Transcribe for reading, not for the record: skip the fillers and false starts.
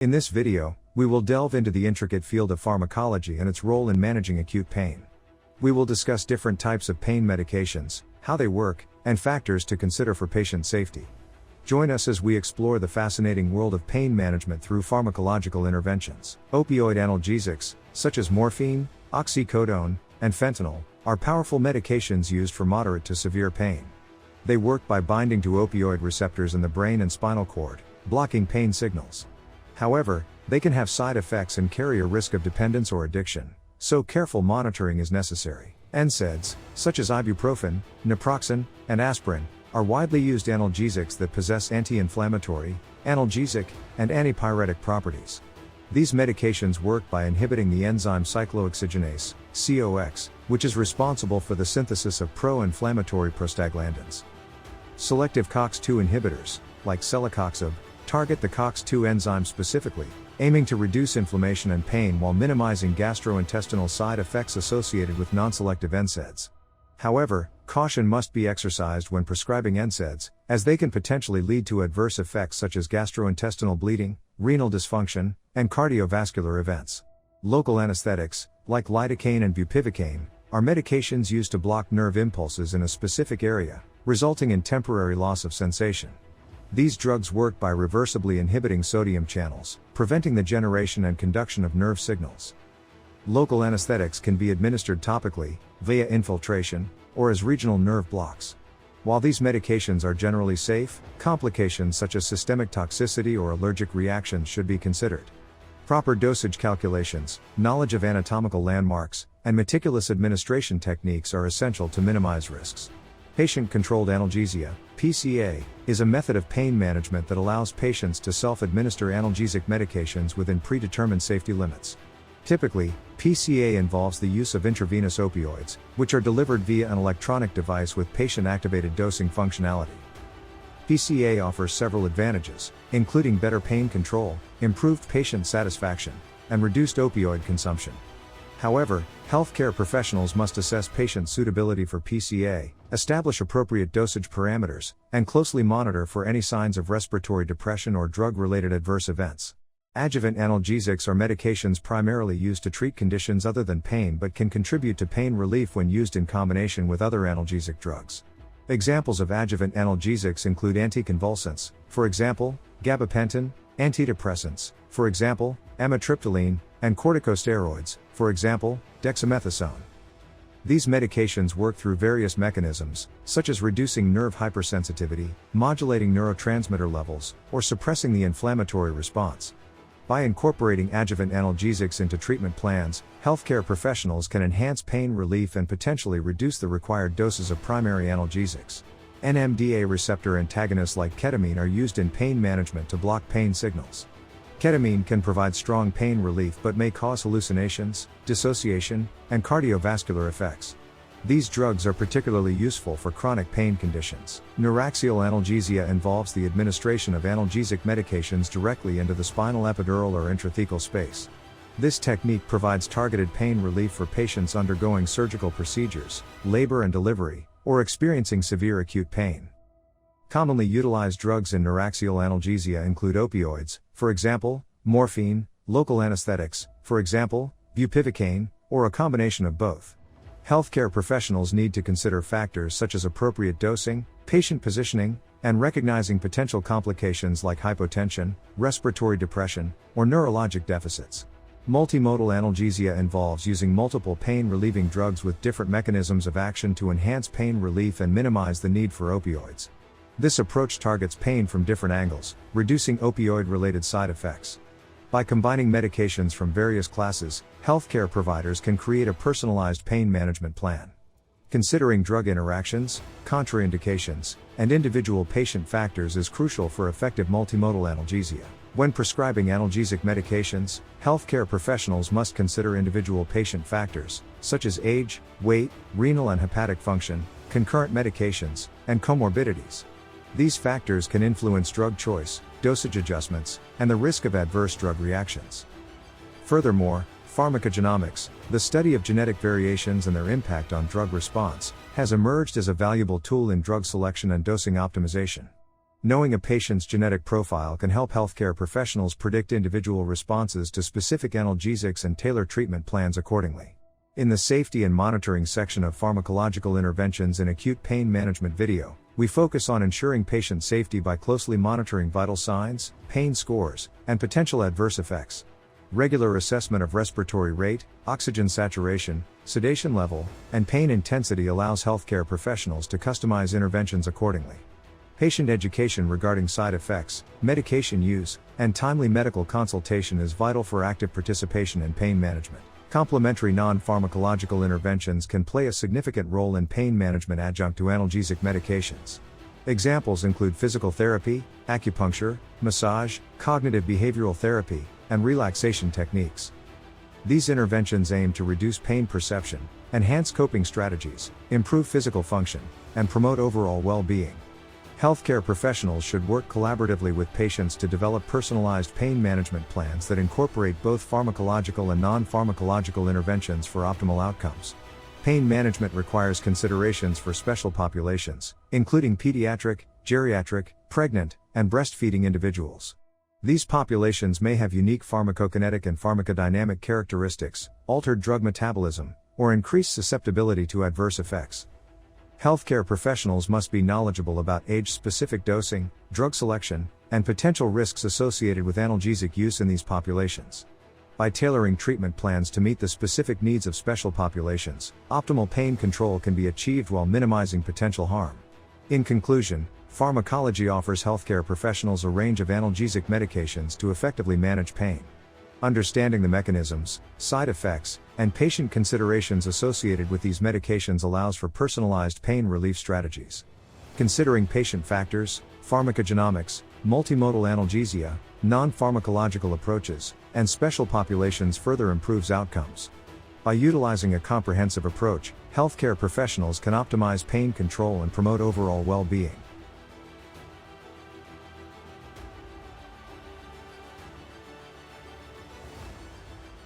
In this video, we will delve into the intricate field of pharmacology and its role in managing acute pain. We will discuss different types of pain medications, how they work, and factors to consider for patient safety. Join us as we explore the fascinating world of pain management through pharmacological interventions. Opioid analgesics, such as morphine, oxycodone, and fentanyl, are powerful medications used for moderate to severe pain. They work by binding to opioid receptors in the brain and spinal cord, blocking pain signals. However, they can have side effects and carry a risk of dependence or addiction, so careful monitoring is necessary. NSAIDs, such as ibuprofen, naproxen, and aspirin, are widely used analgesics that possess anti-inflammatory, analgesic, and antipyretic properties. These medications work by inhibiting the enzyme cyclooxygenase, COX, which is responsible for the synthesis of pro-inflammatory prostaglandins. Selective COX-2 inhibitors, like celecoxib, target the COX-2 enzyme specifically, aiming to reduce inflammation and pain while minimizing gastrointestinal side effects associated with non-selective NSAIDs. However, caution must be exercised when prescribing NSAIDs, as they can potentially lead to adverse effects such as gastrointestinal bleeding, renal dysfunction, and cardiovascular events. Local anesthetics, like lidocaine and bupivacaine, are medications used to block nerve impulses in a specific area, resulting in temporary loss of sensation. These drugs work by reversibly inhibiting sodium channels, preventing the generation and conduction of nerve signals. Local anesthetics can be administered topically, via infiltration, or as regional nerve blocks. While these medications are generally safe, complications such as systemic toxicity or allergic reactions should be considered. Proper dosage calculations, knowledge of anatomical landmarks, and meticulous administration techniques are essential to minimize risks. Patient-controlled analgesia, PCA, is a method of pain management that allows patients to self-administer analgesic medications within predetermined safety limits. Typically, PCA involves the use of intravenous opioids, which are delivered via an electronic device with patient-activated dosing functionality. PCA offers several advantages, including better pain control, improved patient satisfaction, and reduced opioid consumption. However, healthcare professionals must assess patient suitability for PCA, establish appropriate dosage parameters, and closely monitor for any signs of respiratory depression or drug-related adverse events. Adjuvant analgesics are medications primarily used to treat conditions other than pain but can contribute to pain relief when used in combination with other analgesic drugs. Examples of adjuvant analgesics include anticonvulsants, for example, gabapentin, antidepressants, for example, amitriptyline, and corticosteroids, for example, dexamethasone. These medications work through various mechanisms, such as reducing nerve hypersensitivity, modulating neurotransmitter levels, or suppressing the inflammatory response. By incorporating adjuvant analgesics into treatment plans, healthcare professionals can enhance pain relief and potentially reduce the required doses of primary analgesics. NMDA receptor antagonists like ketamine are used in pain management to block pain signals. Ketamine can provide strong pain relief but may cause hallucinations, dissociation, and cardiovascular effects. These drugs are particularly useful for chronic pain conditions. Neuraxial analgesia involves the administration of analgesic medications directly into the spinal epidural or intrathecal space. This technique provides targeted pain relief for patients undergoing surgical procedures, labor and delivery, or experiencing severe acute pain. Commonly utilized drugs in neuraxial analgesia include opioids, for example, morphine, local anesthetics, for example, bupivacaine, or a combination of both. Healthcare professionals need to consider factors such as appropriate dosing, patient positioning, and recognizing potential complications like hypotension, respiratory depression, or neurologic deficits. Multimodal analgesia involves using multiple pain-relieving drugs with different mechanisms of action to enhance pain relief and minimize the need for opioids. This approach targets pain from different angles, reducing opioid-related side effects. By combining medications from various classes, healthcare providers can create a personalized pain management plan. Considering drug interactions, contraindications, and individual patient factors is crucial for effective multimodal analgesia. When prescribing analgesic medications, healthcare professionals must consider individual patient factors, such as age, weight, renal and hepatic function, concurrent medications, and comorbidities. These factors can influence drug choice, dosage adjustments, and the risk of adverse drug reactions. Furthermore, pharmacogenomics, the study of genetic variations and their impact on drug response, has emerged as a valuable tool in drug selection and dosing optimization. Knowing a patient's genetic profile can help healthcare professionals predict individual responses to specific analgesics and tailor treatment plans accordingly. In the Safety and Monitoring section of Pharmacological Interventions in Acute Pain Management video, we focus on ensuring patient safety by closely monitoring vital signs, pain scores, and potential adverse effects. Regular assessment of respiratory rate, oxygen saturation, sedation level, and pain intensity allows healthcare professionals to customize interventions accordingly. Patient education regarding side effects, medication use, and timely medical consultation is vital for active participation in pain management. Complementary non-pharmacological interventions can play a significant role in pain management adjunct to analgesic medications. Examples include physical therapy, acupuncture, massage, cognitive behavioral therapy, and relaxation techniques. These interventions aim to reduce pain perception, enhance coping strategies, improve physical function, and promote overall well-being. Healthcare professionals should work collaboratively with patients to develop personalized pain management plans that incorporate both pharmacological and non-pharmacological interventions for optimal outcomes. Pain management requires considerations for special populations, including pediatric, geriatric, pregnant, and breastfeeding individuals. These populations may have unique pharmacokinetic and pharmacodynamic characteristics, altered drug metabolism, or increased susceptibility to adverse effects. Healthcare professionals must be knowledgeable about age-specific dosing, drug selection, and potential risks associated with analgesic use in these populations. By tailoring treatment plans to meet the specific needs of special populations, optimal pain control can be achieved while minimizing potential harm. In conclusion, pharmacology offers healthcare professionals a range of analgesic medications to effectively manage pain. Understanding the mechanisms, side effects, and patient considerations associated with these medications allows for personalized pain relief strategies. Considering patient factors, pharmacogenomics, multimodal analgesia, non-pharmacological approaches, and special populations further improves outcomes. By utilizing a comprehensive approach, healthcare professionals can optimize pain control and promote overall well-being.